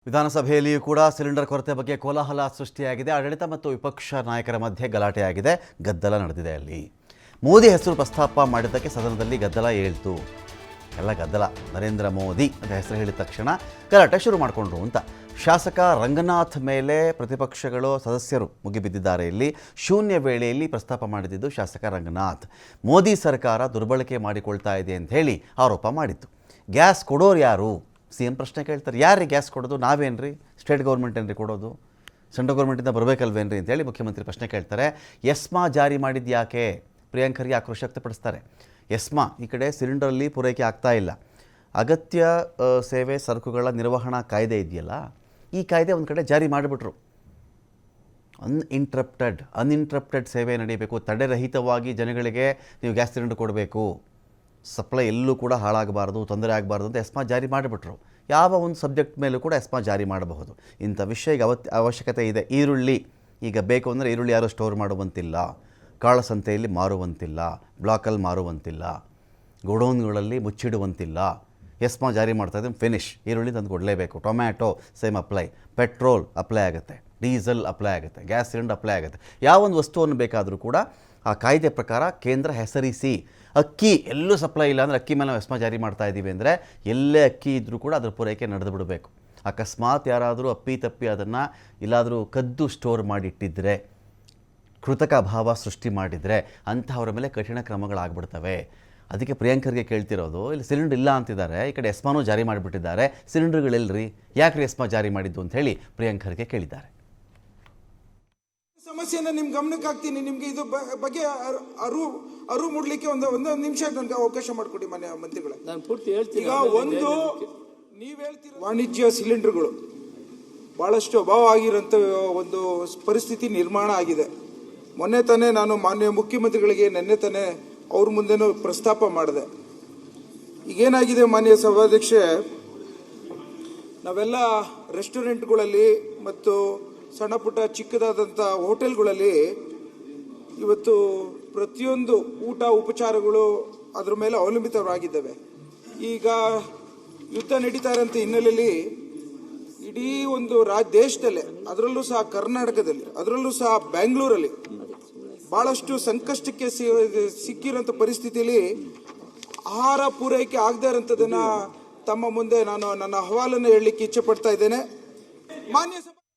ವಿಧಾನಸಭೆಯಲ್ಲಿಯೂ ಕೂಡ ಸಿಲಿಂಡರ್ ಕೊರತೆ ಬಗ್ಗೆ ಕೋಲಾಹಲ ಸೃಷ್ಟಿಯಾಗಿದೆ. ಆಡಳಿತ ಮತ್ತು ವಿಪಕ್ಷ ನಾಯಕರ ಮಧ್ಯೆ ಗಲಾಟೆಯಾಗಿದೆ, ಗದ್ದಲ ನಡೆದಿದೆ. ಅಲ್ಲಿ ಮೋದಿ ಹೆಸರು ಪ್ರಸ್ತಾಪ ಮಾಡಿದ್ದಕ್ಕೆ ಸದನದಲ್ಲಿ ಗದ್ದಲ ಏಳ್ತು. ಎಲ್ಲ ಗದ್ದಲ. ನರೇಂದ್ರ ಮೋದಿ ಅಂತ ಹೆಸರು ಹೇಳಿದ ತಕ್ಷಣ ಗಲಾಟೆ ಶುರು ಮಾಡಿಕೊಂಡ್ರು ಅಂತ ಶಾಸಕ ರಂಗನಾಥ್ ಮೇಲೆ ಪ್ರತಿಪಕ್ಷಗಳು ಸದಸ್ಯರು ಮುಗಿಬಿದ್ದಿದ್ದಾರೆ. ಇಲ್ಲಿ ಶೂನ್ಯ ವೇಳೆಯಲ್ಲಿ ಪ್ರಸ್ತಾಪ ಮಾಡಿದ್ದು ಶಾಸಕ ರಂಗನಾಥ್ ಮೋದಿ ಸರ್ಕಾರ ದುರ್ಬಳಕೆ ಮಾಡಿಕೊಳ್ತಾ ಇದೆ ಅಂತ ಹೇಳಿ ಆರೋಪ ಮಾಡಿತ್ತು. ಗ್ಯಾಸ್ ಕೊಡೋರು ಯಾರು? CM ಪ್ರಶ್ನೆ ಕೇಳ್ತಾರೆ. ಯಾರಿಗೆ ಗ್ಯಾಸ್ ಕೊಡೋದು? ನಾವೇನ್ರಿ? ಸ್ಟೇಟ್ ಗೌರ್ಮೆಂಟ್ ಏನ್ರಿ ಕೊಡೋದು? ಸೆಂಟ್ರಲ್ ಗೌರ್ಮೆಂಟಿಂದ ಬರಬೇಕಲ್ವೇನ್ರಿ ಅಂತೇಳಿ ಮುಖ್ಯಮಂತ್ರಿ ಪ್ರಶ್ನೆ ಕೇಳ್ತಾರೆ. ಎಸ್ಮಾ ಜಾರಿ ಮಾಡಿದ್ದು ಯಾಕೆ? ಪ್ರಿಯಾಂಕ್ ಖರ್ಗೆ ಆಕ್ರೋಶ ವ್ಯಕ್ತಪಡಿಸ್ತಾರೆ. ಎಸ್ಮಾ ಈ ಕಡೆ ಸಿಲಿಂಡರಲ್ಲಿ ಪೂರೈಕೆ ಆಗ್ತಾ ಇಲ್ಲ. ಅಗತ್ಯ ಸೇವೆ ಸರಕುಗಳ ನಿರ್ವಹಣಾ ಕಾಯ್ದೆ ಇದೆಯಲ್ಲ, ಈ ಕಾಯ್ದೆ ಒಂದು ಕಡೆ ಜಾರಿ ಮಾಡಿಬಿಟ್ರು. ಅನ್ಇಂಟ್ರಪ್ಟೆಡ್ ಸೇವೆ ನಡೀಬೇಕು, ತಡೆರಹಿತವಾಗಿ ಜನಗಳಿಗೆ ನೀವು ಗ್ಯಾಸ್ ಸಿಲಿಂಡರ್ ಕೊಡಬೇಕು, ಸಪ್ಲೈ ಎಲ್ಲೂ ಕೂಡ ಹಾಳಾಗಬಾರ್ದು, ತೊಂದರೆ ಆಗಬಾರ್ದು ಅಂತ ಎಸ್ಮಾ ಜಾರಿ ಮಾಡಿಬಿಟ್ರು. ಯಾವ ಒಂದು ಸಬ್ಜೆಕ್ಟ್ ಮೇಲೂ ಕೂಡ ಎಸ್ಮಾ ಜಾರಿ ಮಾಡಬಹುದು. ಇಂಥ ವಿಷಯಕ್ಕೆ ಅವಶ್ಯಕತೆ ಇದೆ. ಈರುಳ್ಳಿ ಈಗ ಬೇಕು ಅಂದರೆ ಈರುಳ್ಳಿ ಯಾರೂ ಸ್ಟೋರ್ ಮಾಡುವಂತಿಲ್ಲ, ಕಾಳಸಂತೆಯಲ್ಲಿ ಮಾರುವಂತಿಲ್ಲ, ಬ್ಲಾಕಲ್ಲಿ ಮಾರುವಂತಿಲ್ಲ, ಗೋಡೌನ್ಗಳಲ್ಲಿ ಮುಚ್ಚಿಡುವಂತಿಲ್ಲ. ಎಸ್ಮಾ ಜಾರಿ ಮಾಡ್ತಾಯಿದ್ದೆ, ಫಿನಿಶ್. ಈರುಳ್ಳಿ ತಂದು ಕೊಡಲೇಬೇಕು. Tomato same apply, petrol apply ಆಗುತ್ತೆ, ಡೀಸೆಲ್ ಅಪ್ಲೈ ಆಗುತ್ತೆ, ಗ್ಯಾಸ್ ಸಿಲಿಂಡರ್ ಅಪ್ಲೈ ಆಗುತ್ತೆ. ಯಾವೊಂದು ವಸ್ತುವನ್ನು ಬೇಕಾದರೂ ಕೂಡ ಆ ಕಾಯ್ದೆ ಪ್ರಕಾರ ಕೇಂದ್ರ ಹೆಸರಿಸಿ. ಅಕ್ಕಿ ಎಲ್ಲೂ ಸಪ್ಲೈ ಇಲ್ಲ ಅಂದರೆ ಅಕ್ಕಿ ಮೇಲೆ ನಾವು ಎಸ್ಮಾ ಜಾರಿ ಮಾಡ್ತಾ ಇದ್ದೀವಿ ಅಂದರೆ ಎಲ್ಲೇ ಅಕ್ಕಿ ಇದ್ದರೂ ಕೂಡ ಅದರ ಪೂರೈಕೆ ನಡೆದು ಬಿಡಬೇಕು. ಅಕಸ್ಮಾತ್ ಯಾರಾದರೂ ಅಪ್ಪಿ ಅದನ್ನು ಎಲ್ಲಾದರೂ ಕದ್ದು ಸ್ಟೋರ್ ಮಾಡಿಟ್ಟಿದ್ದರೆ, ಕೃತಕ ಅಭಾವ ಸೃಷ್ಟಿ ಮಾಡಿದರೆ ಅಂಥವ್ರ ಮೇಲೆ ಕಠಿಣ ಕ್ರಮಗಳಾಗ್ಬಿಡ್ತವೆ. ಅದಕ್ಕೆ ಪ್ರಿಯಾಂಕ್ ಖರ್ಗೆ ಕೇಳ್ತಿರೋದು, ಇಲ್ಲಿ ಸಿಲಿಂಡರ್ ಇಲ್ಲ ಅಂತಿದ್ದಾರೆ, ಈ ಕಡೆ ಎಸ್ಮಾನೂ ಜಾರಿ ಮಾಡಿಬಿಟ್ಟಿದ್ದಾರೆ, ಸಿಲಿಂಡರ್ಗಳೆಲ್ಲರಿ ಯಾಕ್ರಿ ಎಸ್ಮಾ ಜಾರಿ ಮಾಡಿದ್ದು ಅಂತ ಹೇಳಿ ಪ್ರಿಯಾಂಕ್ ಖರ್ಗೆ ಕೇಳಿದ್ದಾರೆ. ಸಮಸ್ಯೆಯನ್ನು ನಿಮ್ಮ ಗಮನಕ್ಕೆ ಹಾಕ್ತೀನಿ. ನಿಮಗೆ ಇದು ಬಗ್ಗೆ ಅರಿವು ಮೂಡಲಿಕ್ಕೆ ಒಂದು ನಿಮಿಷ ನನಗೆ ಅವಕಾಶ ಮಾಡಿಕೊಡಿ ಮಾನ್ಯ ಮಂತ್ರಿಗಳೇ. ನಾನು ಪೂರ್ತಿ ಹೇಳ್ತೀನಿ. ಈಗ ಒಂದು ನೀವು ಹೇಳ್ತೀರ, ವಾಣಿಜ್ಯ ಸಿಲಿಂಡರ್ಗಳು ಬಹಳಷ್ಟು ಅಭಾವ ಆಗಿರೋಂಥ ಒಂದು ಪರಿಸ್ಥಿತಿ ನಿರ್ಮಾಣ ಆಗಿದೆ. ಮೊನ್ನೆ ತಾನೇ ನಾನು ಮಾನ್ಯ ಮುಖ್ಯಮಂತ್ರಿಗಳಿಗೆ ನೆನ್ನೆ ತಾನೇ ಅವ್ರ ಮುಂದೆನೂ ಪ್ರಸ್ತಾಪ ಮಾಡಿದೆ. ಈಗೇನಾಗಿದೆ ಮಾನ್ಯ ಸಭಾಧ್ಯಕ್ಷೆ, ನಾವೆಲ್ಲ ರೆಸ್ಟೋರೆಂಟ್ಗಳಲ್ಲಿ ಮತ್ತು ಸಣ್ಣ ಪುಟ್ಟ ಚಿಕ್ಕದಾದಂಥ ಹೋಟೆಲ್ಗಳಲ್ಲಿ ಇವತ್ತು ಪ್ರತಿಯೊಂದು ಊಟ ಉಪಚಾರಗಳು ಅದ್ರ ಮೇಲೆ ಅವಲಂಬಿತರಾಗಿದ್ದಾವೆ. ಈಗ ಯುದ್ಧ ನಡೀತಾ ಇರೋಂಥ ಹಿನ್ನೆಲೆಯಲ್ಲಿ ಇಡೀ ಒಂದು ದೇಶದಲ್ಲೇ, ಅದರಲ್ಲೂ ಸಹ ಕರ್ನಾಟಕದಲ್ಲಿ, ಅದರಲ್ಲೂ ಸಹ ಬೆಂಗಳೂರಲ್ಲಿ ಭಾಳಷ್ಟು ಸಂಕಷ್ಟಕ್ಕೆ ಸಿಕ್ಕಿರೋಂಥ ಪರಿಸ್ಥಿತಿಯಲ್ಲಿ ಆಹಾರ ಪೂರೈಕೆ ಆಗದೇ ಇರೋಂಥದ್ದನ್ನು ತಮ್ಮ ಮುಂದೆ ನಾನು ನನ್ನ ಅಹವಾಲನ್ನು ಹೇಳಲಿಕ್ಕೆ ಇಚ್ಛೆ ಪಡ್ತಾ ಇದ್ದೇನೆ. ಮಾನ್ಯ